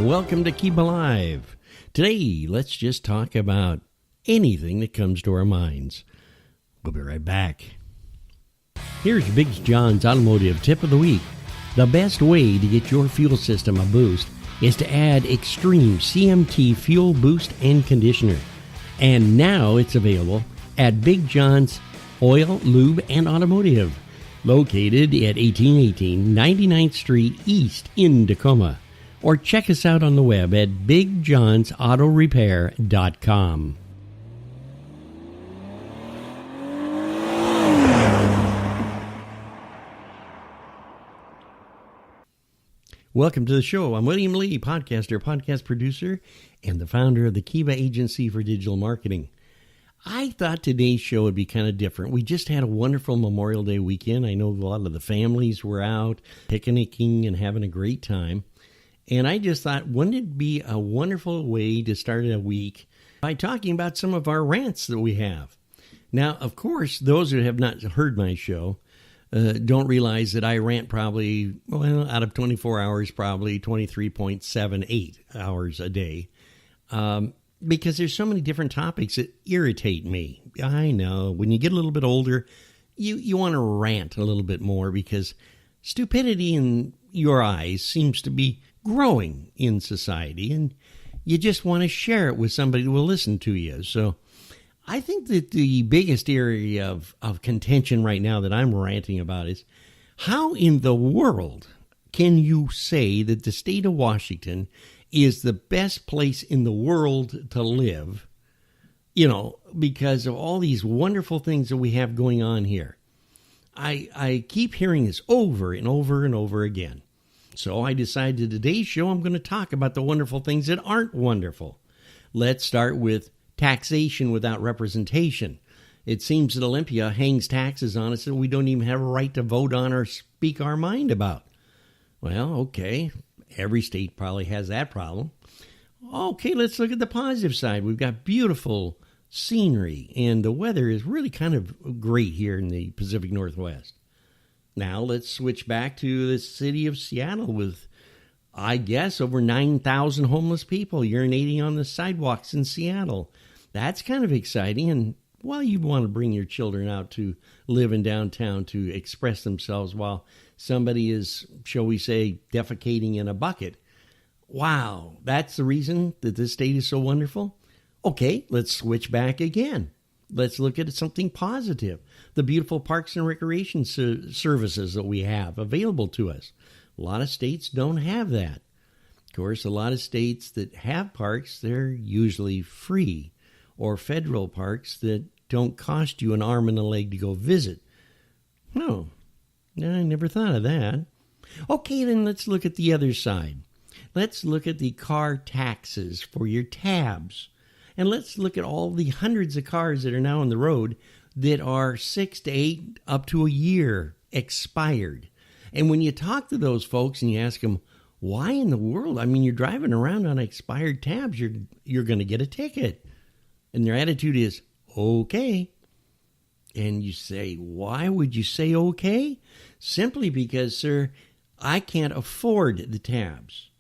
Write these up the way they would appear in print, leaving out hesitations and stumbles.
Welcome to Keeba Live. Today, let's just talk about anything that comes to our minds. We'll be right back. Here's Big John's Automotive Tip of the Week. The best way to get your fuel system a boost is to add Extreme CMT Fuel Boost and Conditioner. And now it's available at Big John's Oil, Lube, and Automotive, located at 1818 99th Street East in Tacoma. Or check us out on the web at BigJohnsAutoRepair.com. Welcome to the show. I'm William Lee, podcaster, podcast producer, and the founder of the Keeba Agency for Digital Marketing. I thought today's show would be kind of different. We just had a wonderful Memorial Day weekend. I know a lot of the families were out picnicking and having a great time. And I just thought, wouldn't it be a wonderful way to start a week by talking about some of our rants that we have? Now, of course, those who have not heard my show don't realize that I rant probably, out of 24 hours, probably 23.78 hours a day. Because there's so many different topics that irritate me. I know, when you get a little bit older, you want to rant a little bit more because stupidity in your eyes seems to be growing in society, and you just want to share it with somebody who will listen to you. So I think that the biggest area of contention right now that I'm ranting about is how in the world can you say that the state of Washington is the best place in the world to live, because of all these wonderful things that we have going on here. I keep hearing this over and over and over again. So I decided today's show I'm going to talk about the wonderful things that aren't wonderful. Let's start with taxation without representation. It seems that Olympia hangs taxes on us that we don't even have a right to vote on or speak our mind about. Well, okay, every state probably has that problem. Okay, let's look at the positive side. We've got beautiful scenery, and the weather is really kind of great here in the Pacific Northwest. Now let's switch back to the city of Seattle with, I guess, over 9,000 homeless people urinating on the sidewalks in Seattle. That's kind of exciting. And, well, you'd want to bring your children out to live in downtown to express themselves while somebody is, shall we say, defecating in a bucket. Wow, that's the reason that this state is so wonderful? Okay, let's switch back again. Let's look at something positive. The beautiful parks and recreation services that we have available to us. A lot of states don't have that. Of course, a lot of states that have parks, they're usually free, or federal parks that don't cost you an arm and a leg to go visit. No, I never thought of that. Okay, then let's look at the other side. Let's look at the car taxes for your tabs. And let's look at all the hundreds of cars that are now on the road that are 6 to 8 up to a year expired. And when you talk to those folks and you ask them, why in the world? I mean, you're driving around on expired tabs. You're going to get a ticket. And their attitude is, okay. And you say, why would you say okay? Simply because, sir, I can't afford the tabs.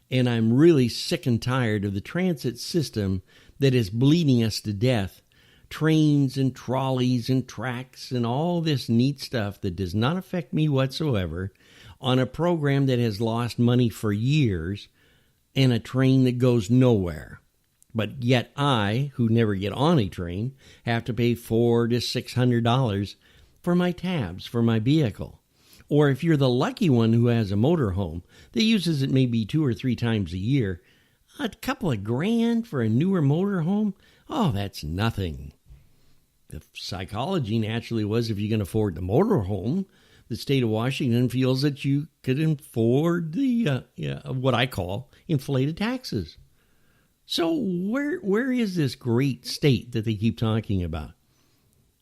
And I'm really sick and tired of the transit system that is bleeding us to death. Trains and trolleys and tracks and all this neat stuff that does not affect me whatsoever on a program that has lost money for years and a train that goes nowhere. But yet I, who never get on a train, have to pay $400 to $600 for my tabs for my vehicle. Or if you're the lucky one who has a motorhome that uses it maybe 2 or 3 times a year, a couple of grand for a newer motorhome? Oh, that's nothing. The psychology naturally was if you can afford the motorhome, the state of Washington feels that you could afford the what I call inflated taxes. So where is this great state that they keep talking about?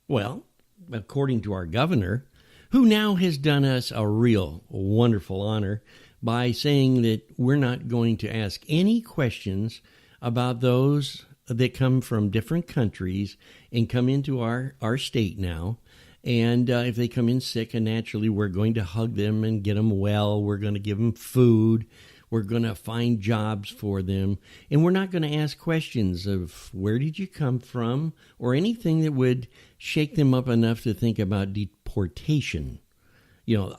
Well, according to our governor, who now has done us a real wonderful honor by saying that we're not going to ask any questions about those that come from different countries and come into our state now. And if they come in sick, and naturally we're going to hug them and get them well. We're going to give them food. We're going to find jobs for them. And we're not going to ask questions of where did you come from or anything that would shake them up enough to think about deportation.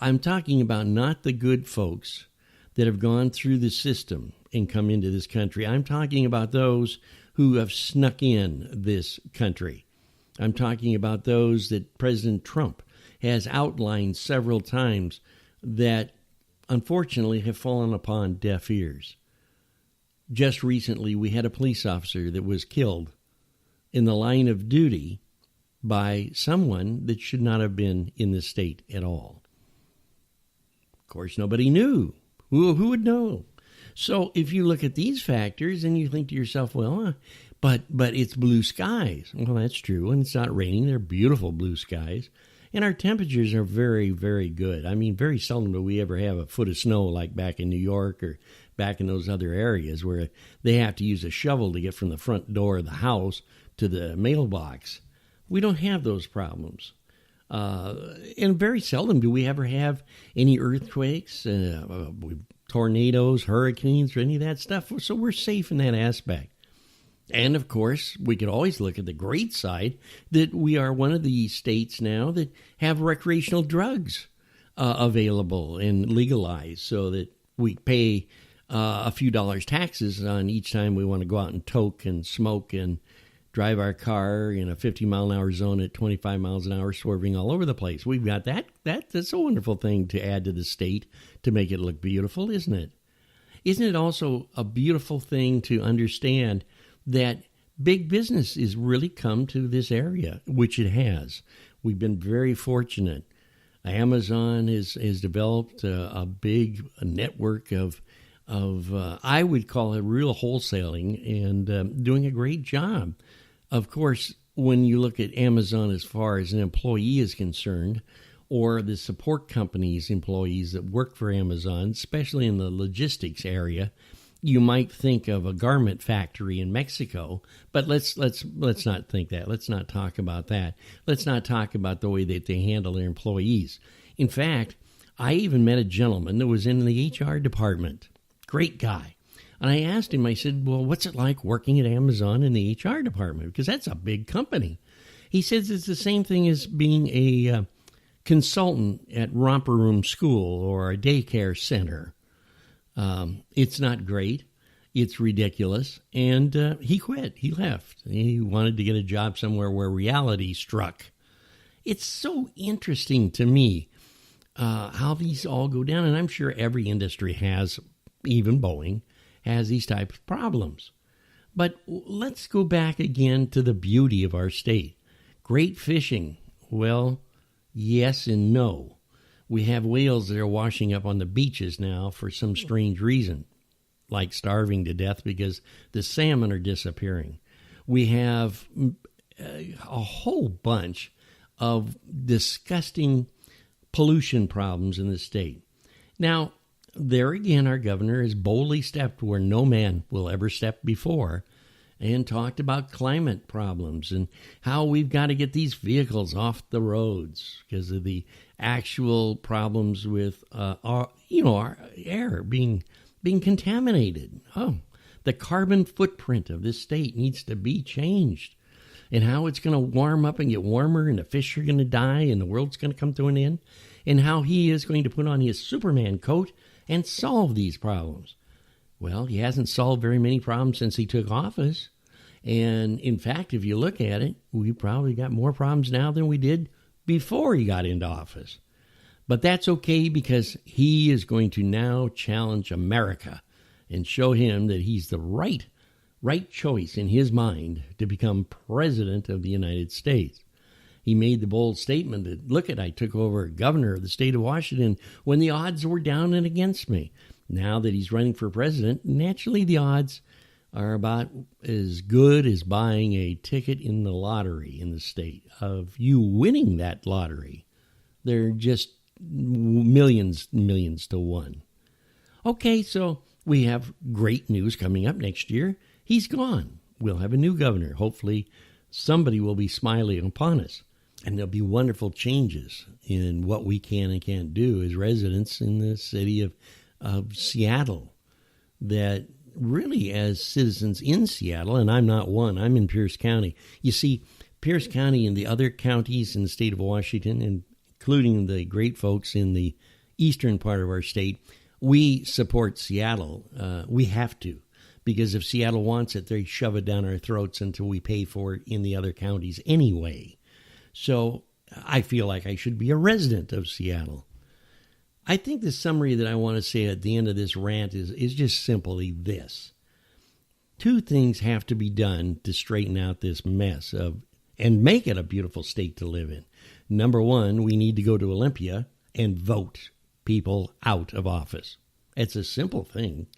I'm talking about not the good folks that have gone through the system and come into this country. I'm talking about those who have snuck in this country. I'm talking about those that President Trump has outlined several times that unfortunately have fallen upon deaf ears. Just recently, we had a police officer that was killed in the line of duty by someone that should not have been in the state at all. Of course, nobody knew. Who would know? So if you look at these factors and you think to yourself, well, but it's blue skies. Well, that's true. And it's not raining. They're beautiful blue skies. And our temperatures are very, very good. I mean, very seldom do we ever have a foot of snow like back in New York or back in those other areas where they have to use a shovel to get from the front door of the house to the mailbox. We don't have those problems. And very seldom do we ever have any earthquakes, tornadoes, hurricanes, or any of that stuff. So we're safe in that aspect. And, of course, we could always look at the great side that we are one of the states now that have recreational drugs available and legalized so that we pay a few dollars taxes on each time we want to go out and toke and smoke and drive our car in a 50-mile-an-hour zone at 25 miles an hour, swerving all over the place. We've got that. That's a wonderful thing to add to the state to make it look beautiful, isn't it? Isn't it also a beautiful thing to understand that big business has really come to this area, which it has. We've been very fortunate. Amazon has developed a big network of I would call it real wholesaling and doing a great job. Of course, when you look at Amazon as far as an employee is concerned, or the support companies, employees that work for Amazon, especially in the logistics area, you might think of a garment factory in Mexico, but let's not think that. Let's not talk about that. Let's not talk about the way that they handle their employees. In fact, I even met a gentleman that was in the HR department. Great guy. And I asked him, I said, well, what's it like working at Amazon in the HR department? Because that's a big company. He says it's the same thing as being a consultant at Romper Room School or a daycare center. It's not great. It's ridiculous. And he quit. He left. He wanted to get a job somewhere where reality struck. It's so interesting to me how these all go down. And I'm sure every industry has, even Boeing, has these types of problems. But let's go back again to the beauty of our state. Great fishing. Well, yes and no. We have whales that are washing up on the beaches now for some strange reason, like starving to death because the salmon are disappearing. We have a whole bunch of disgusting pollution problems in the state. Now, there again, our governor has boldly stepped where no man will ever step before and talked about climate problems and how we've got to get these vehicles off the roads because of the actual problems with our air being contaminated. Oh, the carbon footprint of this state needs to be changed, and how it's going to warm up and get warmer, and the fish are going to die, and the world's going to come to an end, and how he is going to put on his Superman coat and solve these problems. Well, he hasn't solved very many problems since he took office. And in fact, if you look at it, we probably got more problems now than we did before he got into office. But that's okay because he is going to now challenge America and show him that he's the right choice in his mind to become president of the United States. He made the bold statement that, look, I took over governor of the state of Washington when the odds were down and against me. Now that he's running for president, naturally the odds are about as good as buying a ticket in the lottery in the state of you winning that lottery. They're just millions to one. Okay, so we have great news coming up next year. He's gone. We'll have a new governor. Hopefully somebody will be smiling upon us. And there'll be wonderful changes in what we can and can't do as residents in the city of Seattle. that really, as citizens in Seattle, and I'm not one, I'm in Pierce County. You see, Pierce County and the other counties in the state of Washington, including the great folks in the eastern part of our state, we support Seattle. We have to, because if Seattle wants it, they shove it down our throats until we pay for it in the other counties anyway. So I feel like I should be a resident of Seattle. I think the summary that I want to say at the end of this rant is just simply this. Two things have to be done to straighten out this mess and make it a beautiful state to live in. Number one, we need to go to Olympia and vote people out of office. It's a simple thing.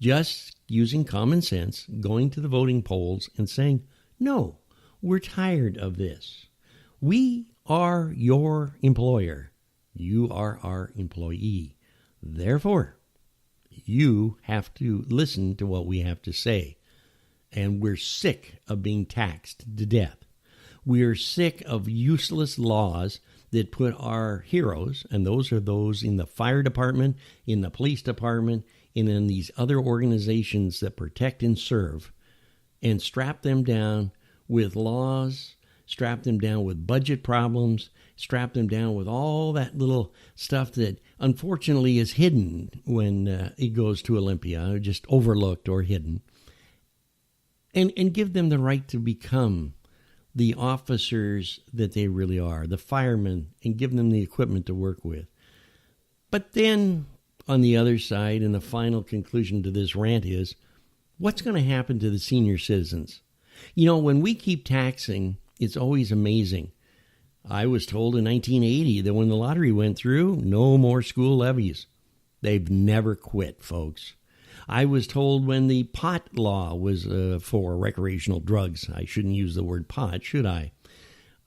Just using common sense, going to the voting polls and saying, no, we're tired of this. We are your employer. You are our employee. Therefore, you have to listen to what we have to say. And we're sick of being taxed to death. We are sick of useless laws that put our heroes, and those are those in the fire department, in the police department, and in these other organizations that protect and serve, and strap them down with laws, strap them down with budget problems, strap them down with all that little stuff that unfortunately is hidden when it goes to Olympia, just overlooked or hidden, and give them the right to become the officers that they really are, the firemen, and give them the equipment to work with. But then, on the other side, and the final conclusion to this rant is, what's going to happen to the senior citizens? You know, when we keep taxing, it's always amazing. I was told in 1980 that when the lottery went through, no more school levies. They've never quit, folks. I was told when the pot law was for recreational drugs, I shouldn't use the word pot, should I?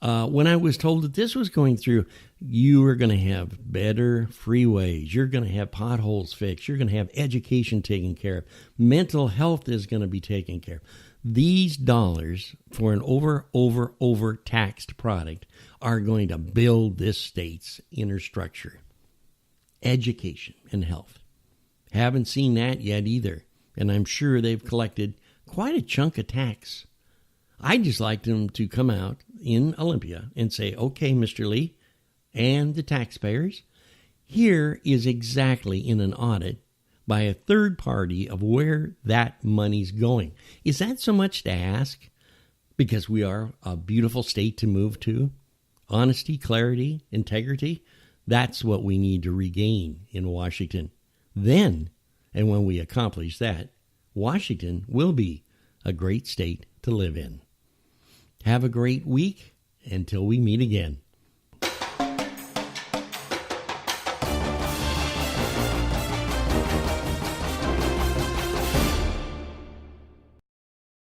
When I was told that this was going through, you are going to have better freeways. You're going to have potholes fixed. You're going to have education taken care of. Mental health is going to be taken care of. These dollars for an over taxed product are going to build this state's infrastructure, education, and health. Haven't seen that yet either, and I'm sure they've collected quite a chunk of tax. I'd just like them to come out in Olympia and say, okay, Mr. Lee and the taxpayers, here is exactly in an audit by a third party of where that money's going. Is that so much to ask? Because we are a beautiful state to move to. Honesty, clarity, integrity, that's what we need to regain in Washington. Then, and when we accomplish that, Washington will be a great state to live in. Have a great week until we meet again.